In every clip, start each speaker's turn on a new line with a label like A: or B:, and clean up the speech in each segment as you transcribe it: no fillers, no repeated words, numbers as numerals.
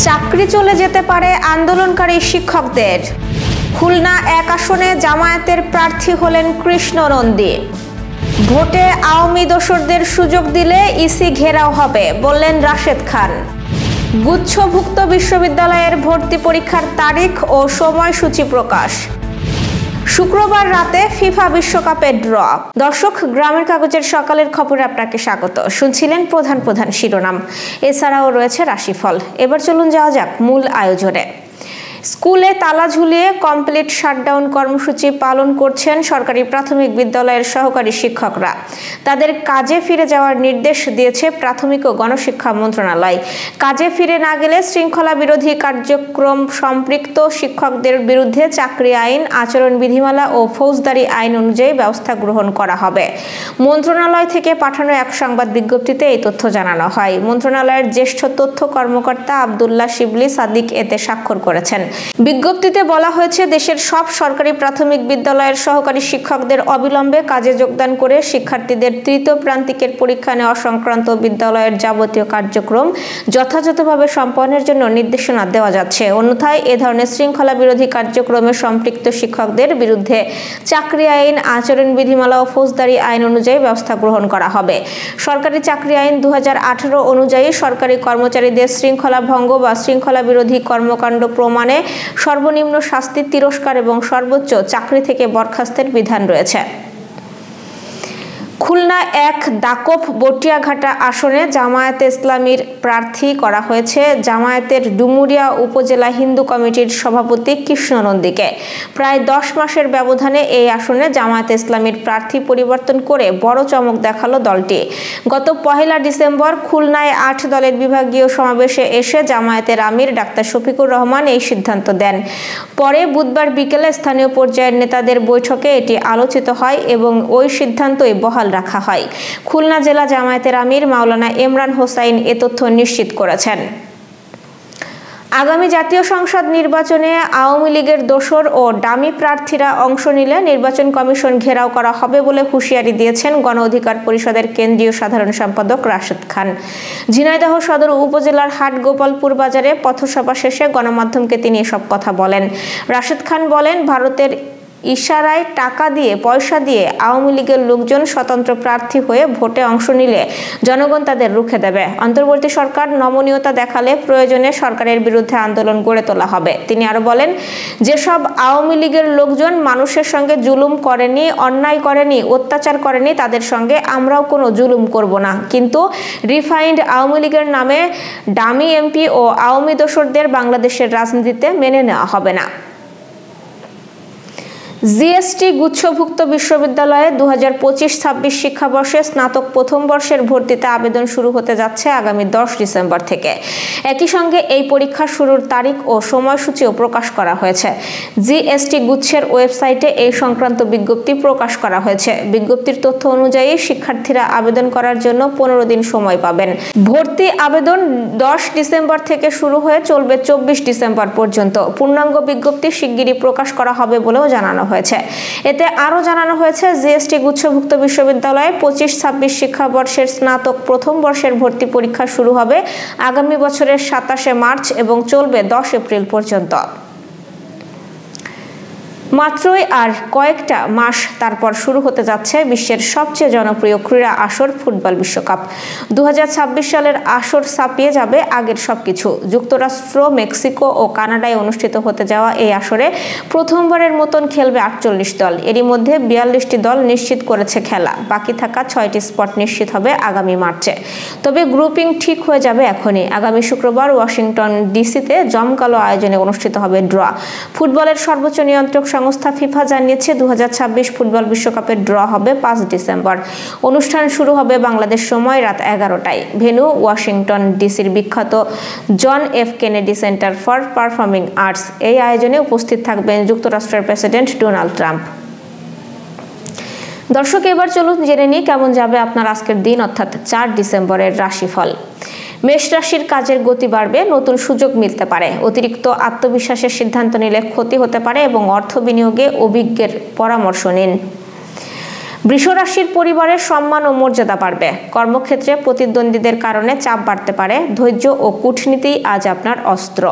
A: চাকরি চলে যেতে পারে আন্দোলনকারী শিক্ষকদের। খুলনা 1 আসনে জামায়াতের প্রার্থী হলেন কৃষ্ণ নন্দী। ভোটে আওয়ামী দোসরদের সুযোগ দিলে ইসি ঘেরাও হবে বললেন রাশেদ খান। গুচ্ছভুক্ত বিশ্ববিদ্যালয়ের ভর্তি পরীক্ষার তারিখ ও সময়সূচি প্রকাশ। শুক্রবার রাতে ফিফা বিশ্বকাপের ড্র। দর্শক, গ্রামের কাগজের সকালের খবরে আপনাকে স্বাগত। শুনছিলেন প্রধান প্রধান শিরোনাম, এছাড়াও রয়েছে রাশিফল। এবার চলুন যাওয়া যাক মূল আয়োজনে। স্কুলে তালা ঝুলিয়ে কমপ্লিট শাটডাউন কর্মসূচি পালন করছেন সরকারি প্রাথমিক বিদ্যালয়ের সহকারী শিক্ষকরা। তাদের কাজে ফিরে যাওয়ার নির্দেশ দিয়েছে প্রাথমিক ও গণশিক্ষা মন্ত্রণালয়। কাজে ফিরে না গেলে শৃঙ্খলা বিরোধী কার্যক্রম সম্পৃক্ত শিক্ষকদের বিরুদ্ধে চাকরি আইন, আচরণ বিধিমালা ও ফৌজদারি আইন অনুযায়ী ব্যবস্থা গ্রহণ করা হবে। মন্ত্রণালয় থেকে পাঠানো এক সংবাদ বিজ্ঞপ্তিতে এই তথ্য জানানো হয়। মন্ত্রণালয়ের জ্যেষ্ঠ তথ্য কর্মকর্তা আব্দুল্লাহ শিবলি সাদিক এতে স্বাক্ষর করেছেন। বিজ্ঞপ্তিতে বলা হয়েছে, দেশের সব সরকারি প্রাথমিক বিদ্যালয়ের সহকারী শিক্ষকদের অবিলম্বে কাজে যোগদান করে শিক্ষার্থীদের তৃতীয় প্রান্তিকের পরীক্ষা নেওয়া সংক্রান্ত বিদ্যালয়ের যাবতীয় কার্যক্রম যথাযথভাবে সম্পন্নের জন্য নির্দেশনা দেওয়া যাচ্ছে। অন্যথায় এ ধরনের শৃঙ্খলা বিরোধী কার্যক্রমে সম্পৃক্ত শিক্ষকদের বিরুদ্ধে চাকরি আইন, আচরণ বিধিমালা ও ফৌজদারি আইন অনুযায়ী ব্যবস্থা গ্রহণ করা হবে। সরকারি চাকরি আইন 2018 অনুযায়ী সরকারি কর্মচারীদের শৃঙ্খলা ভঙ্গ বা শৃঙ্খলা বিরোধী কর্মকাণ্ড প্রমাণে সর্বনিম্ন শাস্তি, তিরস্কার এবং সর্বোচ্চ চাকরি থেকে বরখাস্তের বিধান রয়েছে। খুলনা 1 দাকপ বটিয়াঘাটা আসনে জামায়াতে ইসলামীর প্রার্থী করা হয়েছে জামায়াতের ডুমুরিয়া উপজেলা হিন্দু কমিটির সভাপতি কৃষ্ণ নন্দীকে। প্রায় 10 মাসের ব্যবধানে এই আসনে জামায়াতে ইসলামীর প্রার্থী পরিবর্তন করে বড় চমক দেখালো দলটি। গত 1 ডিসেম্বর খুলনায় 8 দলের বিভাগীয় সমাবেশে এসে জামায়াতের আমির ডাক্তার শফিকুর রহমান এই সিদ্ধান্ত দেন। পরে বুধবার বিকেলে স্থানীয় পর্যায়ের নেতাদের বৈঠকে এটি আলোচিত হয় এবং ওই সিদ্ধান্তই বহাল রাখা হয়। খুলনা জেলা জামায়াতের আমির মাওলানা ইমরান হোসাইন এ তথ্য নিশ্চিত করেছেন। আগামী জাতীয় সংসদ নির্বাচনে আওয়ামী লীগের দোসর ও ডামি প্রার্থীরা অংশ নিলে নির্বাচন কমিশন ঘেরাও করা হবে বলে হুঁশিয়ারি দিয়েছেন গণ অধিকার পরিষদের কেন্দ্রীয় সাধারণ সম্পাদক রাশেদ খান। ঝিনাইদহ সদর উপজেলার হাটগোপালপুর বাজারে পথসভা শেষে গণমাধ্যমকে তিনি এসব কথা বলেন। রাশেদ খান বলেন, ভারতের ইশারায় টাকা দিয়ে, পয়সা দিয়ে আওয়ামী লীগের লোকজন স্বতন্ত্র প্রার্থী হয়ে ভোটে অংশ নিলে জনগণ তাদের রুখে দেবে। অন্তর্বর্তী সরকার নমনীয়তা দেখালে প্রয়োজনে সরকারের বিরুদ্ধে আন্দোলন গড়ে তোলা হবে। তিনি আরো বলেন, যেসব আওয়ামী লীগের লোকজন মানুষের সঙ্গে জুলুম করেনি, অন্যায় করেনি, অত্যাচার করেনি, তাদের সঙ্গে আমরাও কোনো জুলুম করব না। কিন্তু রিফাইন্ড আওয়ামী লীগের নামে ডামি এমপি ও আওয়ামী দোসরদের বাংলাদেশের রাজনীতিতে মেনে নেওয়া হবে না। জিএসটি গুচ্ছভুক্ত বিশ্ববিদ্যালয়ে 2025-26 শিক্ষাবর্ষে স্নাতক প্রথম বর্ষের ভর্তিতে আবেদন শুরু হতে যাচ্ছে আগামী 10 ডিসেম্বর থেকে। একই সঙ্গে এই পরীক্ষা শুরুর তারিখ ও সময়সূচিও প্রকাশ করা হয়েছে। জিএসটি গুচ্ছের ওয়েবসাইটে এই সংক্রান্ত বিজ্ঞপ্তি প্রকাশ করা হয়েছে। বিজ্ঞপ্তির তথ্য অনুযায়ী শিক্ষার্থীরা আবেদন করার জন্য 15 দিন সময় পাবেন। ভর্তি আবেদন 10 ডিসেম্বর থেকে শুরু হয়ে চলবে 24 ডিসেম্বর পর্যন্ত। পূর্ণাঙ্গ বিজ্ঞপ্তি শিগগিরই প্রকাশ করা হবে বলেও জানানো হয়েছে। এতে আরো জানানো হয়েছে, জিএসটি গুচ্ছভুক্ত বিশ্ববিদ্যালয়ে 25-26 শিক্ষাবর্ষের স্নাতক প্রথম বর্ষের ভর্তি পরীক্ষা শুরু হবে আগামী বছরের 27 মার্চ এবং চলবে 10 এপ্রিল পর্যন্ত। মাত্রই আর কয়েকটা মাস তারপর শুরু হতে যাচ্ছে বিশ্বের সবচেয়ে জনপ্রিয় ক্রীড়া আসর ফুটবল বিশ্বকাপ। 2026 সালের আসর ছাপিয়ে যাবে আগের সবকিছু। যুক্তরাষ্ট্র, মেক্সিকো ও কানাডায় অনুষ্ঠিত হতে যাওয়া এই আসরে প্রথমবারের মতন খেলবে 48 দল। এরই মধ্যে 42টি দল নিশ্চিত করেছে খেলা। বাকি থাকা 6টি স্পট নিশ্চিত হবে আগামী মার্চে। তবে গ্রুপিং ঠিক হয়ে যাবে এখনই। আগামী শুক্রবার ওয়াশিংটন ডিসিতে জমকালো আয়োজনে অনুষ্ঠিত হবে ড্র। ফুটবলের সর্বোচ্চ নিয়ন্ত্রক সংস্থা ফিফা জানিয়েছে 2026 ফুটবল বিশ্বকাপের ড্র হবে 5 ডিসেম্বর। অনুষ্ঠান শুরু হবে বাংলাদেশ সময় রাত 11টায়। ভেন্যু ওয়াশিংটন ডিসির বিখ্যাত John F Kennedy Center for performing arts. এই আয়োজনে উপস্থিত থাকবেন যুক্তরাষ্ট্রের প্রেসিডেন্ট ডোনাল্ড ট্রাম্প। দর্শক, এবার চলুন জেনে নিই কেমন যাবে আপনার আজকের দিন অর্থাৎ 4 ডিসেম্বরের রাশিফল। মেষ রাশির কাজের গতি বাড়বে, নতুন সুযোগ মিলতে পারে। অতিরিক্ত আত্মবিশ্বাসের সিদ্ধান্ত নিলে ক্ষতি হতে পারে এবং অর্থ বিনিয়োগে অভিজ্ঞের পরামর্শ নিন। বৃষ রাশির পরিবারের সম্মান ও মর্যাদা বাড়বে। কর্মক্ষেত্রে প্রতিদ্বন্দ্বীদের কারণে চাপ বাড়তে পারে। ধৈর্য ও কূটনীতি আজ আপনার অস্ত্র।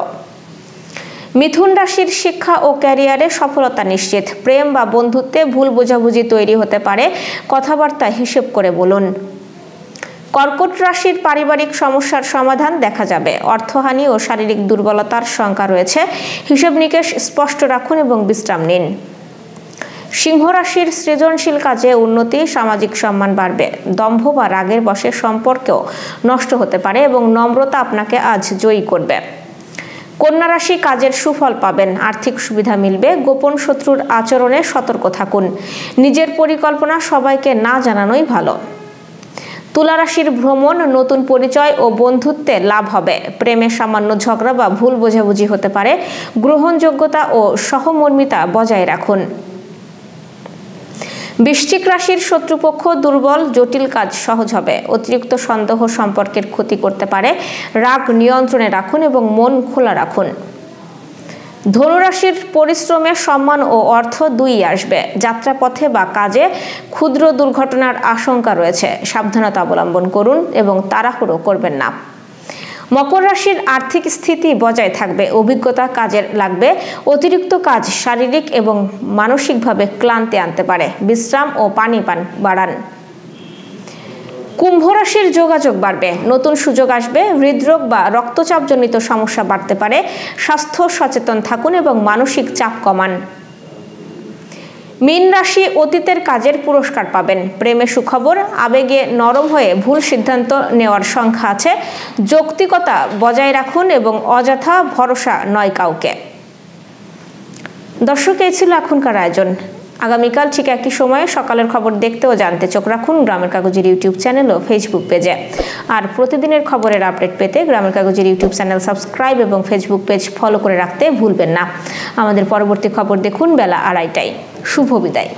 A: মিথুন রাশির শিক্ষা ও ক্যারিয়ারে সফলতা নিশ্চিত। প্রেম বা বন্ধুত্বে ভুল বোঝাবুঝি তৈরি হতে পারে, কথাবার্তা হিসেব করে বলুন। কর্কট রাশির পারিবারিক সমস্যার সমাধান দেখা যাবে। অর্থহানি ও শারীরিক দুর্বলতার শঙ্কা রয়েছে, হিসেব নিকেশ স্পষ্ট রাখুন এবং বিশ্রাম নিন। সিংহ রাশির সৃজনশীল কাজে উন্নতি, সামাজিক সম্মান বাড়বে। দম্ভ বা রাগের বশে সম্পর্কেও নষ্ট হতে পারে এবং নম্রতা আপনাকে আজ জয়ী করবে। কন্যা রাশি কাজের সুফল পাবেন, আর্থিক সুবিধা মিলবে। গোপন শত্রুর আচরণে সতর্ক থাকুন। নিজের পরিকল্পনা সবাইকে না জানানোই ভালো। তুলা রাশির ভ্রমণ, নতুন পরিচয় ও বন্ধুত্বে লাভ হবে। প্রেমে সামান্য ঝগড়া বা ভুল বোঝাবুঝি হতে পারে। গ্রহণযোগ্যতা ও সহমর্মিতা বজায় রাখুন। বৃশ্চিক রাশির শত্রুপক্ষ দুর্বল, জটিল কাজ সহজ হবে। অতিরিক্ত সন্দেহ সম্পর্কের ক্ষতি করতে পারে। রাগ নিয়ন্ত্রণে রাখুন এবং মন খোলা রাখুন। ধনুরাশির পরিশ্রমে সম্মান ও অর্থ দুই আসবে। যাত্রাপথে বা কাজে ক্ষুদ্র দুর্ঘটনার আশঙ্কা রয়েছে, সাবধানতা অবলম্বন করুন এবং তাড়াহুড়ো করবেন না। মকর রাশির আর্থিক স্থিতি বজায় থাকবে, অভিজ্ঞতা কাজে লাগবে। অতিরিক্ত কাজ শারীরিক এবং মানসিকভাবে ক্লান্তি আনতে পারে। বিশ্রাম ও পানি পান বাড়ান। কুম্ভ রাশির যোগাযোগ বাড়বে, নতুন সুযোগ আসবে। হৃদরোগ বা রক্তচাপজনিত সমস্যা বাড়তে পারে। স্বাস্থ্য সচেতন থাকুন এবং মানসিক চাপ কমান। মীন রাশি অতীতের কাজের পুরস্কার পাবেন। প্রেমে সুখবর, আবেগে নরম হয়ে ভুল সিদ্ধান্ত নেওয়ার সংখ্যা আছে। যৌক্তিকতা বজায় রাখুন এবং অযথা ভরসা নয় কাউকে। দর্শক, এই ছিল এখনকার আয়োজন। আগামীকাল ঠিক একই সময়ে সকালের খবর দেখতে ও জানতে চোখ রাখুন গ্রামের কাগজের ইউটিউব চ্যানেল ও ফেসবুক পেজে। আর প্রতিদিনের খবরের আপডেট পেতে গ্রামের কাগজের ইউটিউব চ্যানেল সাবস্ক্রাইব এবং ফেসবুক পেজ ফলো করে রাখতে ভুলবেন না। আমাদের পরবর্তী খবর দেখুন বেলা 2:30টায়। শুভ বিদায়।